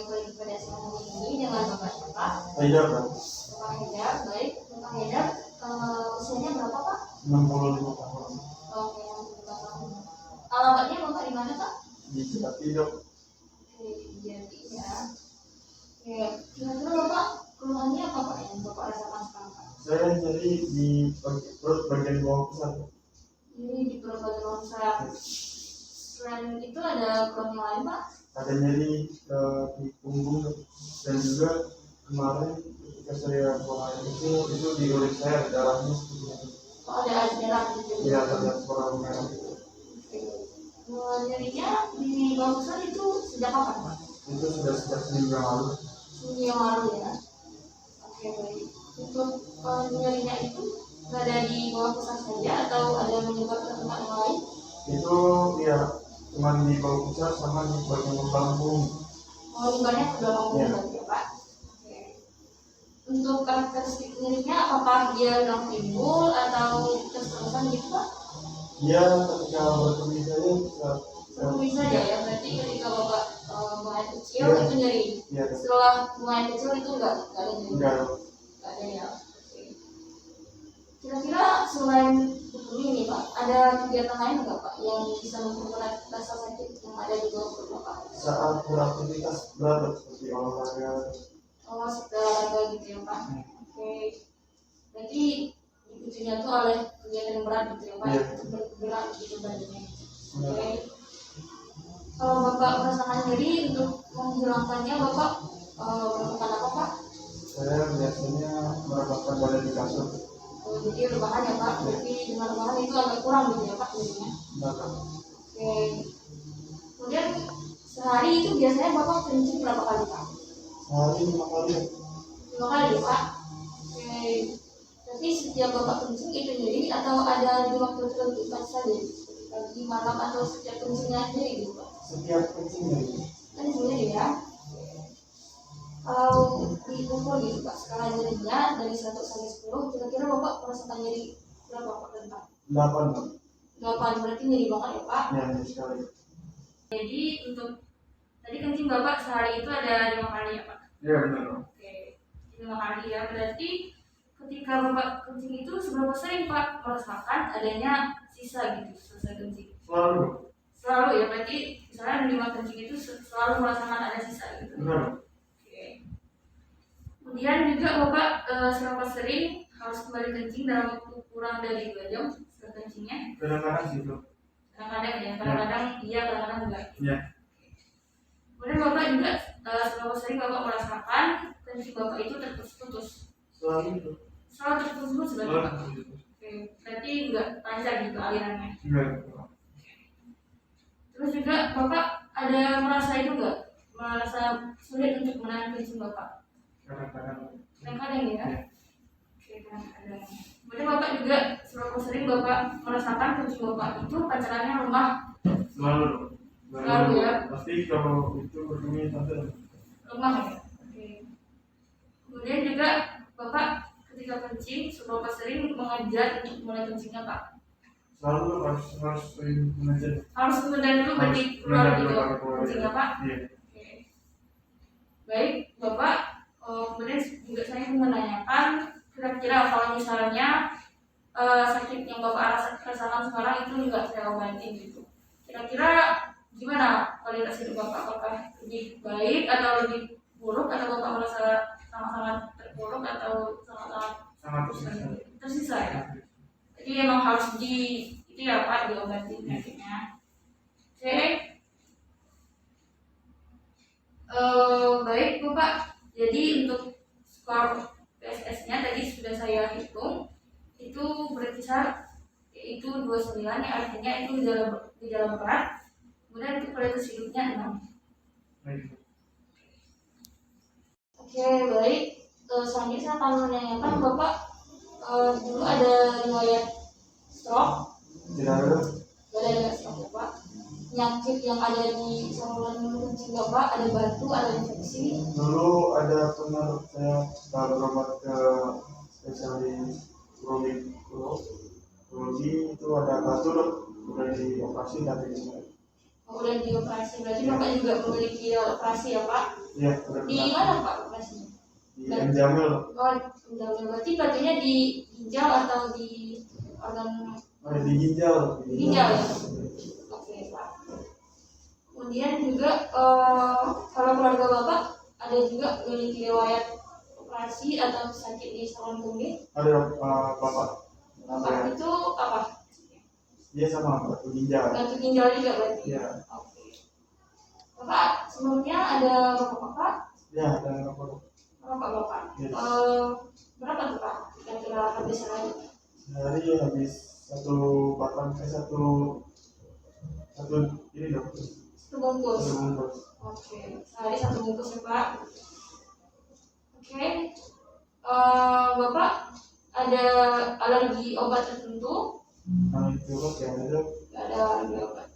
yang pada saat ini dengan Bapak siapa? Haidar, Pak. Bapak Haidar, baik. Bapak Haidar, usianya berapa Pak? 65 tahun. Oke, 65 tahun. Alamatnya Bapak di mana Pak? Di Cipatidok. Oke, jadi ya. Oke, kira-kira Bapak keluhannya apa Pak yang Bapak rasakan sekarang Pak? Saya nyeri di perut bagian bawah pusat. Ini di perut bagian bawah pusat. Selain itu ada keluhan yang lain Pak? Ada nyeri di punggung dan juga kemarin ketika saya buang air itu di urin saya ada darahnya seperti itu. Oh, ada air darah gitu. Iya, terlihat warna merah. Nyerinya di bawah pusat itu sejak kapan Pak? Itu sudah sejak seminggu yang lalu. Seminggu yang lalu ya. Oke, baik. Untuk nyerinya itu berada di bawah pusat saja atau ada menyebar ke tempat yang lain? Itu ya cuma di bawah pusat sama di bagian lubang punggung. Oh, nyebarnya ke belakang punggung Ya. berarti ya Pak? Oke. Untuk karakteristik nyerinya apakah dia yang timbul atau terus-terusan gitu Pak? Dia ketika bertemu saya Bisa aja ya, berarti ketika Bapak buang air kecil Ya. itu nyeri. Ya, Setelah buang air kecil itu enggak ada nyeri. enggak. Enggak ada ya. Oke. Kira-kira selain ini Pak, ada kegiatan lain nggak Pak yang bisa memperberat rasa sakit yang ada di bawah perut Bapak? Saat beraktivitas berat seperti olahraga. Oh, setelah olahraga gitu ya Pak. Oke. Berarti dipicunya tuh oleh kegiatan yang berat gitu ya Pak, Iya. bergerak gitu badannya. Oke. Kalau Bapak merasakan nyeri untuk menghilangkannya Bapak melakukan apa Pak? Saya biasanya merapatkan badan di kasur. Oh, jadi rebahan ya Pak. Berarti dengan rebahan itu agak kurang gitu ya Pak nyerinya. Bahkan Oke. Kemudian sehari itu biasanya Bapak kencing berapa kali Pak? sehari 5 kali. 5 kali Pak. Oke. Tapi setiap Bapak kencing itu nyeri atau ada di waktu tertentu pas saja? Seperti pagi, malam atau setiap kencingnya nyeri gitu Pak? Setiap kencing nyeri. Kan nyeri ya. Kalau diukur gitu Pak, skala nyerinya dari 1 sampai 10, kira-kira Bapak merasakan nyeri berapa Pak tentang? 8, Pak. 8, berarti nyeri banget ya Pak. Ya, nyeri sekali. Jadi untuk tadi kencing Bapak sehari itu ada 5 kali ya Pak? Iya, benar. Oke, 5 kali ya. Berarti ketika Bapak kencing itu seberapa sering Pak merasakan adanya sisa gitu selesai kencing? Selalu. Selalu ya, berarti misalnya 5 kencing itu selalu merasakan ada sisa gitu. Benar. Oke. Kemudian juga Bapak seberapa sering harus kembali kencing dalam waktu kurang dari 2 jam setelah kencingnya? Kadang-kadang sih, Bro. Kadang-kadang ya, kadang-kadang iya, kadang-kadang enggak. Iya. Kemudian Bapak juga seberapa sering Bapak merasakan kencing Bapak itu terputus-putus? Selalu itu. Selalu terputus-putus berarti Pak? Selalu itu. Oke, berarti enggak lancar gitu alirannya. Enggak. Terus juga Bapak ada merasa itu enggak? Merasa sulit untuk menahan kencing Bapak? Kadang-kadang. Kadang-kadang ya? Iya. Oke, kadang-kadang. Kemudian Bapak juga seberapa sering Bapak merasakan kencing Bapak itu pancarannya lemah? Selalu. Selalu ya? Pasti kalau itu bertemu tante. Lemah ya? Oke. Kemudian juga Bapak ketika kencing seberapa sering mengejar untuk mulai kencingnya Pak? Selalu harus sering mengajar. Harus mengejar dulu berarti keluar gitu kencingnya Pak? Iya. Oke. Baik Bapak, kemudian juga saya ingin menanyakan kira-kira kalau misalnya sakit yang Bapak rasakan sekarang itu juga saya obatin gitu. Kira-kira gimana kualitas hidup Bapak? Apakah lebih baik atau lebih buruk atau Bapak merasa sangat-sangat terpuruk atau sangat-sangat Sangat tersisa. tersisa ya? Jadi emang harus itu ya Pak diobati penyakitnya. Oke. Baik Bapak. Jadi untuk skor PSS-nya tadi sudah saya hitung itu berkisar yaitu 29 yang artinya itu gejala berat. Kemudian untuk kualitas hidupnya 6. Baik. Oke, baik. Selanjutnya saya akan menanyakan Bapak dulu ada riwayat stroke? Tidak ada. Tidak ada riwayat stroke ya Pak. Penyakit yang ada di saluran kencing Bapak ada batu, ada infeksi? Dulu ada pernah saya berobat ke spesialis urologi itu ada batu, udah dioperasi tapi udah dioperasi. Berarti Bapak juga memiliki operasi ya Pak? Iya, udah Di pernah. mana Pak operasinya? Di Jamil. Oh, berarti batunya di ginjal atau di organ Di ginjal. ginjal ya? Oke Pak. Kemudian juga kalau keluarga Bapak ada juga memiliki riwayat operasi atau sakit di saluran kemih? Ada bapak. Bapak itu apa? Dia sama batu ginjal. Batu ginjal juga berarti? Iya. Oke. Bapak sebelumnya ada bapak-bapak? Ya, dan apa? Bapak-bapak. Iya. Berapa tuh Pak? Kira-kira habis sehari? Sehari habis satu ini dong. Satu bungkus. Satu bungkus. Oke, sehari satu bungkus ya Pak. Oke. Bapak ada alergi obat tertentu? Nah itu kok yang itu. Gak ada alergi obat.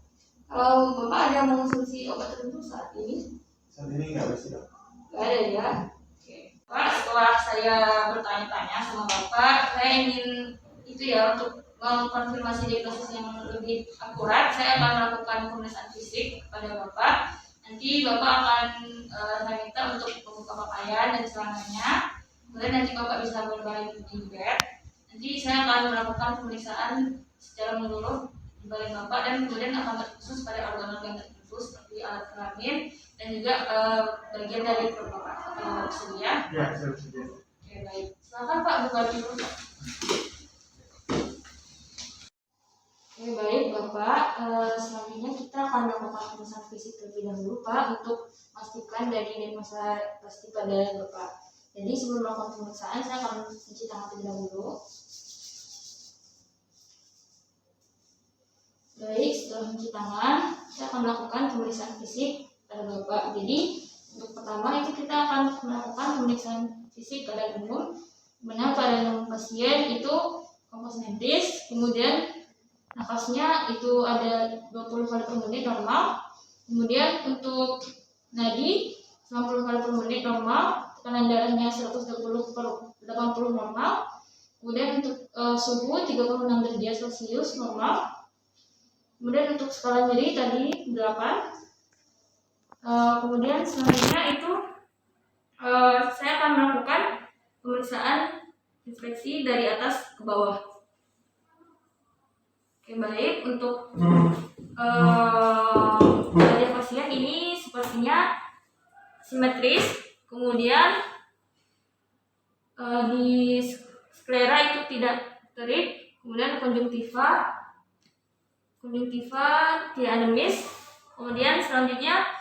Kalau Bapak ada mengonsumsi obat tertentu saat ini? Saat ini nggak bisa. Gak ada ya. Oke. Pak, setelah saya bertanya-tanya sama Bapak, saya ingin itu ya untuk mengkonfirmasi diagnosis yang lebih akurat, saya akan melakukan pemeriksaan fisik kepada Bapak. Nanti Bapak akan saya minta untuk membuka pakaian dan celananya. Kemudian nanti Bapak bisa berbaring di bed. Nanti saya akan melakukan pemeriksaan secara menyeluruh di badan Bapak dan kemudian akan terkhusus pada organ-organ tertentu seperti alat kelamin dan juga bagian dari perut Bapak. Bersedia? Ya, saya bersedia. Oke, baik. Silakan Pak buka dulu Pak. Oke, baik Bapak. Selanjutnya kita akan melakukan pemeriksaan fisik terlebih dahulu Pak untuk memastikan dari diagnosa pasti pada Bapak. Jadi sebelum melakukan pemeriksaan saya akan mencuci tangan terlebih dahulu. Baik, setelah mencuci tangan, saya akan melakukan pemeriksaan fisik pada Bapak. Jadi untuk pertama itu kita akan melakukan pemeriksaan fisik pada umum, dimana pada pasien itu kompos mentis, kemudian nafasnya itu ada 20 kali per menit normal, kemudian untuk nadi 90 kali per menit normal, tekanan darahnya 120 per 80 normal, kemudian untuk suhu 36 derajat Celcius normal, kemudian untuk skala nyeri tadi 8. Kemudian selanjutnya itu saya akan melakukan pemeriksaan inspeksi dari atas ke bawah. Oke, baik. Untuk wajah pasien ini sepertinya simetris. Kemudian di sklera itu tidak terik. Kemudian konjungtiva tidak anemis. Kemudian selanjutnya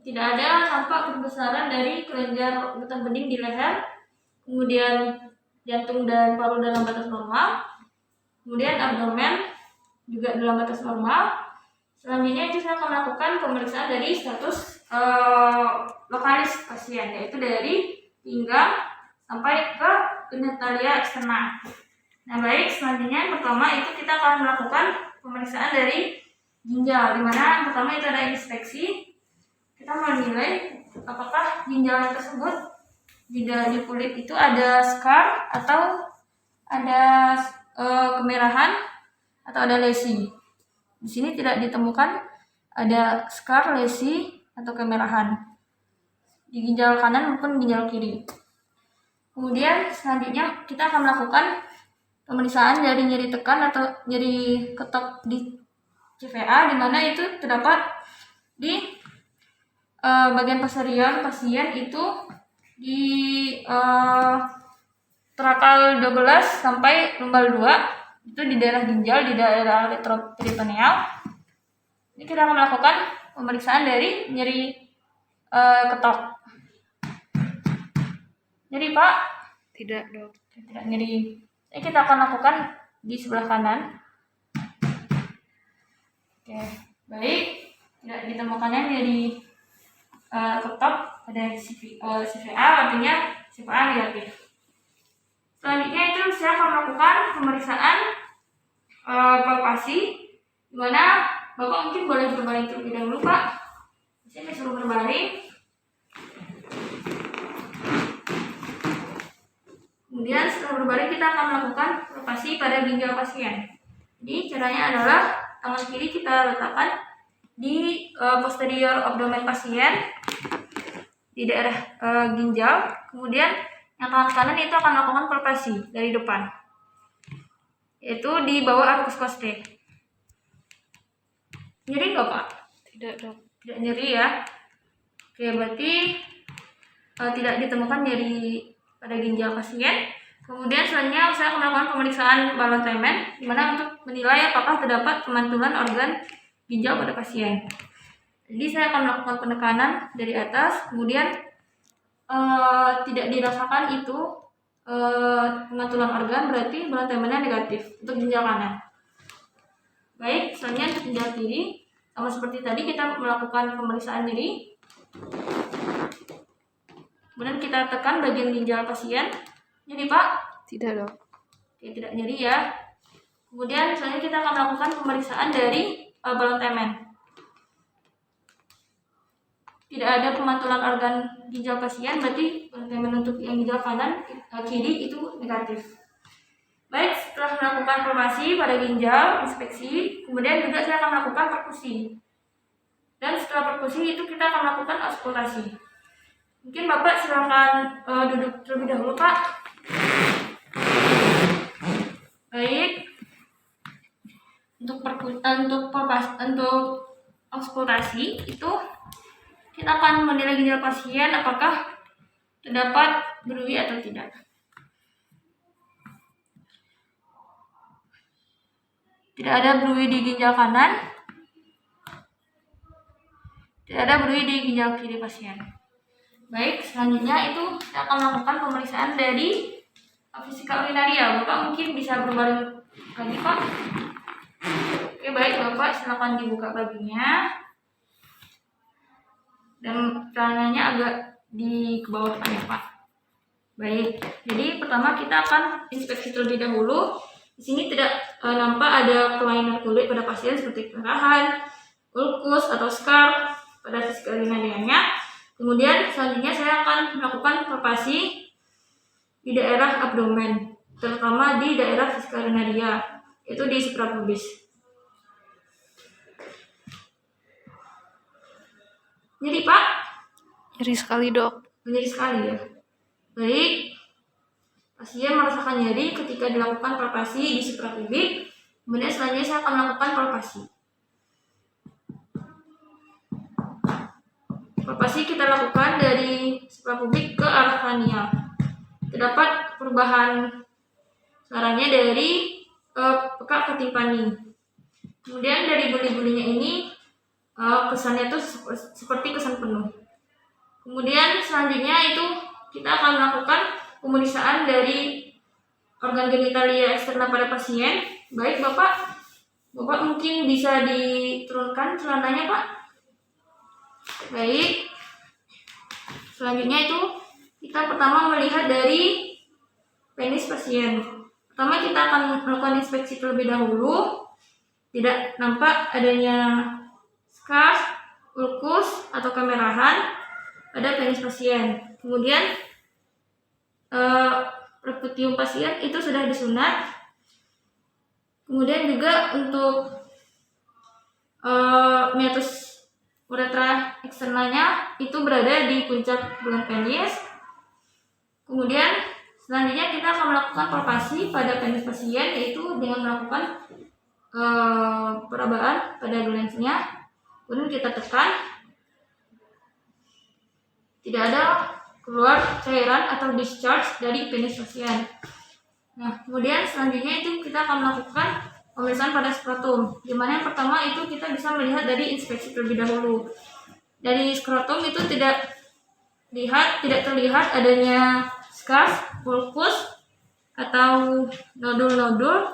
tidak ada tampak kebesaran dari kelenjar getah bening di leher, kemudian jantung dan paru dalam batas normal, kemudian abdomen juga dalam batas normal. Selanjutnya itu saya akan melakukan pemeriksaan dari status lokalis pasien, yaitu dari pinggang sampai ke genitalia eksterna. Nah baik, selanjutnya yang pertama itu kita akan melakukan pemeriksaan dari ginjal, dimana yang pertama itu ada inspeksi. Kita menilai apakah ginjal tersebut di kulit itu ada scar atau ada kemerahan atau ada lesi. Di sini tidak ditemukan ada scar, lesi atau kemerahan di ginjal kanan maupun ginjal kiri. Kemudian selanjutnya kita akan melakukan pemeriksaan dari nyeri tekan atau nyeri ketok di CVA, di mana itu terdapat di bagian posterior pasien itu di trakal 12 sampai lumbal 2, itu di daerah ginjal, di daerah retroperitoneal. Ini kita akan melakukan pemeriksaan dari nyeri ketok. Nyeri Pak? Tidak dok. Tidak nyeri. Ini kita akan lakukan di sebelah kanan. Oke, baik. Tidak ditemukannya nyeri ketok pada CVA, artinya CVA negatif. Selanjutnya itu saya akan melakukan pemeriksaan palpasi, di mana Bapak mungkin boleh berbaring terlebih dahulu Pak. Saya suruh berbaring. Kemudian setelah berbaring kita akan melakukan palpasi pada ginjal pasien. Jadi caranya adalah tangan kiri kita letakkan di posterior abdomen pasien di daerah ginjal. Kemudian yang tangan kanan itu akan melakukan palpasi dari depan, yaitu di bawah arcus costae. Nyeri nggak Pak? Tidak, Dok. Tidak nyeri ya. Oke, berarti tidak ditemukan nyeri pada ginjal pasien. Kemudian selanjutnya saya akan melakukan pemeriksaan balon temen, di mana untuk menilai apakah terdapat pemantulan organ ginjal pada pasien. Jadi saya akan melakukan penekanan dari atas, kemudian tidak dirasakan itu pemantulan organ, berarti balon temennya negatif untuk ginjal kanan. Baik, selanjutnya untuk ginjal kiri, sama seperti tadi kita melakukan pemeriksaan nyeri. Kemudian kita tekan bagian ginjal pasien. Nyeri Pak? Tidak, Dok. Oke, tidak nyeri ya. Kemudian selanjutnya kita akan melakukan pemeriksaan dari balon temen. Tidak ada pemantulan organ ginjal pasien, berarti balon temen untuk yang ginjal kanan kiri itu negatif. Baik, setelah melakukan palpasi pada ginjal, inspeksi, kemudian juga saya akan melakukan perkusi. Dan setelah perkusi itu kita akan melakukan auskultasi. Mungkin Bapak silakan duduk terlebih dahulu Pak. Baik. Untuk auskultasi itu kita akan menilai ginjal pasien apakah terdapat berui atau tidak. Tidak ada berui di ginjal kanan. Tidak ada berui di ginjal kiri pasien. Baik, selanjutnya itu kita akan melakukan pemeriksaan dari fisika urinaria. Bapak mungkin bisa berbaring lagi Pak. Oke, baik Bapak, silakan dibuka bajunya. Dan celananya agak di ke bawah depan ya Pak. Baik, jadi pertama kita akan inspeksi terlebih dahulu. Di sini tidak nampak ada kelainan kulit pada pasien seperti kemerahan, ulkus atau scar pada fisika urinarianya. Kemudian selanjutnya saya akan melakukan palpasi di daerah abdomen, terutama di daerah fisika urinaria, yaitu di suprapubis. Nyeri Pak? Nyeri sekali, Dok. Nyeri sekali ya. Baik, pasien merasakan nyeri ketika dilakukan palpasi di suprapubik. Kemudian selanjutnya saya akan melakukan palpasi. Palpasi kita lakukan dari suprapubik ke arah kranial. Terdapat perubahan sarannya dari peka ke timpani. Kemudian dari buli-bulinya ini kesannya itu seperti kesan penuh. Kemudian selanjutnya itu kita akan melakukan pemeriksaan dari organ genitalia eksterna pada pasien. Baik Bapak mungkin bisa diturunkan celananya Pak. Baik. Selanjutnya itu kita pertama melihat dari penis pasien. Pertama kita akan melakukan inspeksi terlebih dahulu. Tidak nampak adanya scar, ulkus atau kemerahan pada penis pasien. Kemudian perkutium pasien itu sudah disunat. Kemudian juga untuk meatus uretra eksternanya itu berada di puncak bulan penis. Kemudian selanjutnya kita akan melakukan palpasi pada penis pasien, yaitu dengan melakukan perabaan pada glensnya. Kemudian kita tekan, tidak ada keluar cairan atau discharge dari penis pasien. Nah, kemudian selanjutnya itu kita akan melakukan pemeriksaan pada skrotum, di mana yang pertama itu kita bisa melihat dari inspeksi terlebih dahulu. Dari skrotum itu tidak terlihat adanya scars, ulkus atau nodul-nodul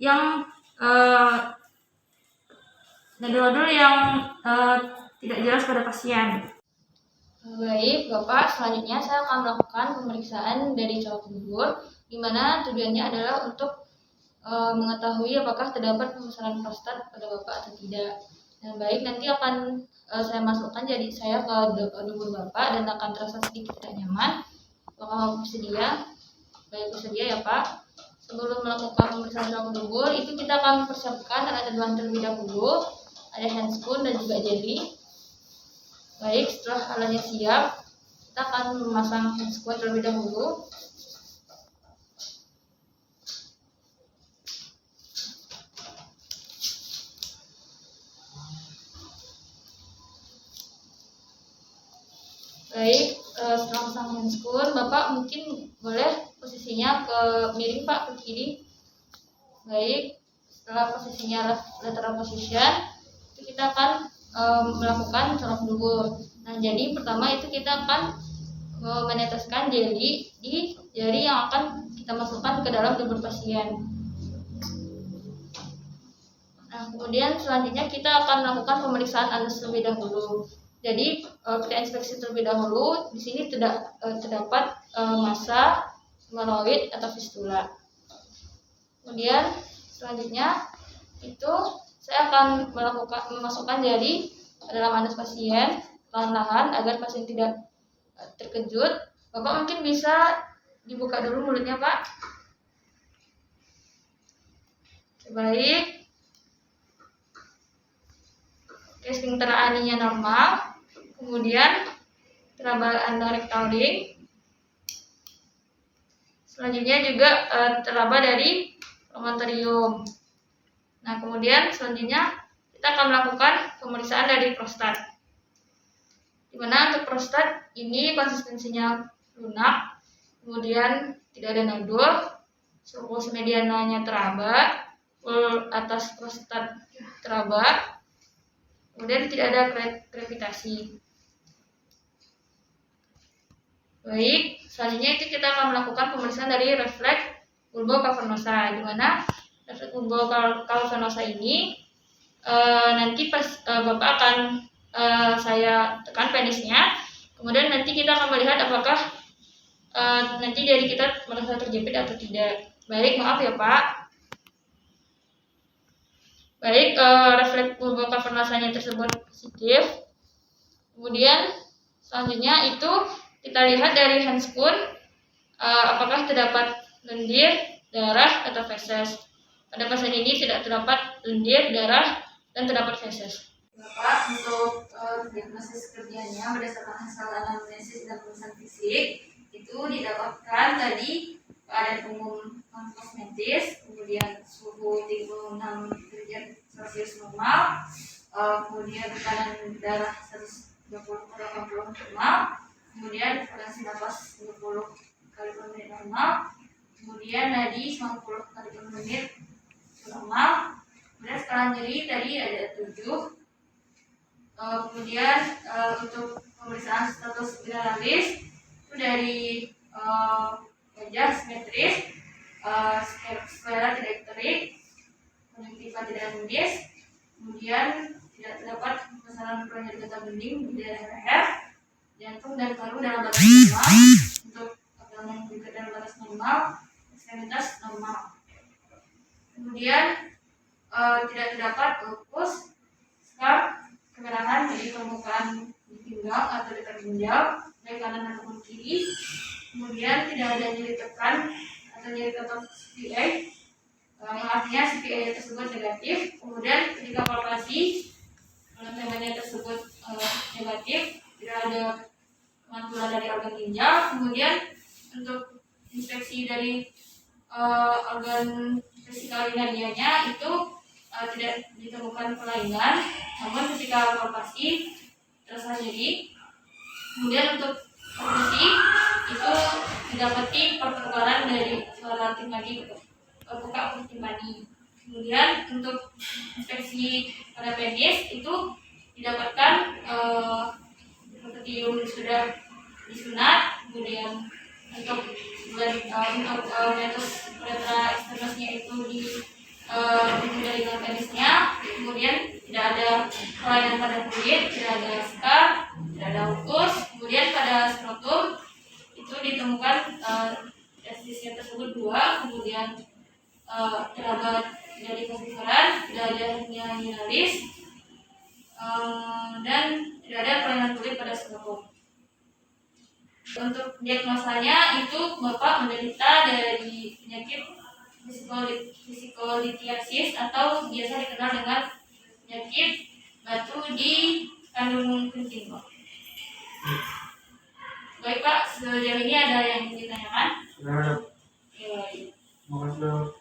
yang tidak jelas pada pasien. Baik, Bapak, selanjutnya saya akan melakukan pemeriksaan dari colok dubur, di mana tujuannya adalah untuk mengetahui apakah terdapat pembesaran prostat pada Bapak atau tidak. Nah, baik, nanti akan saya masukkan jadi saya ke dubur Bapak dan akan terasa sedikit tidak nyaman. Apakah bersedia? Baik, bersedia ya Pak. Sebelum melakukan pemeriksaan colok dubur, itu kita akan mempersiapkan alat aduan terlebih dahulu. ada handscoon dan juga jeli. Baik, setelah alatnya siap, kita akan memasang handscoon terlebih dahulu. Baik, setelah pasang handscoon, Bapak mungkin boleh posisinya ke miring Pak, ke kiri. Baik, setelah posisinya lateral position, itu kita akan melakukan colok dubur. Nah, jadi pertama itu kita akan meneteskan jeli di jari yang akan kita masukkan ke dalam dubur pasien. Nah, kemudian selanjutnya kita akan melakukan pemeriksaan anus terlebih dahulu. Jadi kita inspeksi terlebih dahulu. Di sini terdapat massa, hemoroid atau fistula. Kemudian selanjutnya itu saya akan memasukkan jari ke dalam anus pasien perlahan-lahan agar pasien tidak terkejut. Bapak mungkin bisa dibuka dulu mulutnya, Pak. Baik. Sphincter aninya normal, kemudian teraba anorektal ring. Selanjutnya juga teraba dari promontorium. Nah, kemudian selanjutnya kita akan melakukan pemeriksaan dari prostat. Di mana untuk prostat ini konsistensinya lunak, kemudian tidak ada nodul, sulcus mediananya teraba, atas prostat teraba. Kemudian tidak ada krepitasi. Baik, selanjutnya itu kita akan melakukan pemeriksaan dari refleks bulbocavernosa, di mana refleks bulbocavernosa ini nanti pas Bapak akan saya tekan penisnya, kemudian nanti kita akan melihat apakah nanti jari kita merasa terjepit atau tidak. Baik, maaf ya Pak. Baik, refleks bulbocavernosanya tersebut positif. Kemudian selanjutnya itu kita lihat dari handscoon apakah terdapat lendir, darah, atau feses. Pada pasien ini tidak terdapat lendir, darah, dan terdapat feses. Bapak, untuk diagnosis kerjanya berdasarkan hasil anamnesis dan pemeriksaan fisik itu didapatkan tadi keadaan umum kosmetis, kemudian suhu 36 derajat Celcius normal, kemudian tekanan darah 120/80 normal, kemudian frekuensi nafas 20 kali per menit normal, kemudian nadi 90 kali per menit normal, kemudian skala nyeri tadi ada 7. Kemudian untuk pemeriksaan status generalis itu dari wajah simetris, sklera tidak ekterik, konjungtiva tidak mundis, kemudian tidak terdapat besaran penyakit getah bening di daerah leher, jantung dan paru dalam batas normal, untuk abdomen juga dalam batas normal, ekstremitas normal. Kemudian tidak terdapat lupus, scar, kemerahan di permukaan pinggang atau dekat ginjal, baik kanan ataupun kiri. Kemudian tidak ada nyeri tekan atau nyeri otot CPA, yang artinya CPA tersebut negatif. Kemudian ketika palpasi temannya tersebut negatif, tidak ada kemantulan dari organ ginjal. Kemudian untuk inspeksi dari organ vesical urinarianya itu tidak ditemukan kelainan, namun ketika palpasi terasa nyeri. Kemudian untuk kondisi itu didapati pertukaran dari suara timpani ke buka timpani. Kemudian untuk inspeksi pada penis itu didapatkan seperti sudah disunat. Kemudian untuk metus uretra externusnya itu dari penisnya. Kemudian tidak ada kelainan pada kulit, tidak ada scar, tidak ada ukus. Kemudian pada skrotum itu ditemukan testisnya tersebut 2, kemudian terdapat dari kesisaran, tidak ada hernia dan tidak ada kelainan kulit pada skrotum. Untuk diagnosanya itu Bapak menderita dari penyakit psikolitiasis atau biasa dikenal dengan penyakit batu di kandung kencing Pak. Baik Pak, sejauh ini ada yang ingin ditanyakan? Sudah ada. Oke, baik. Makasih dok.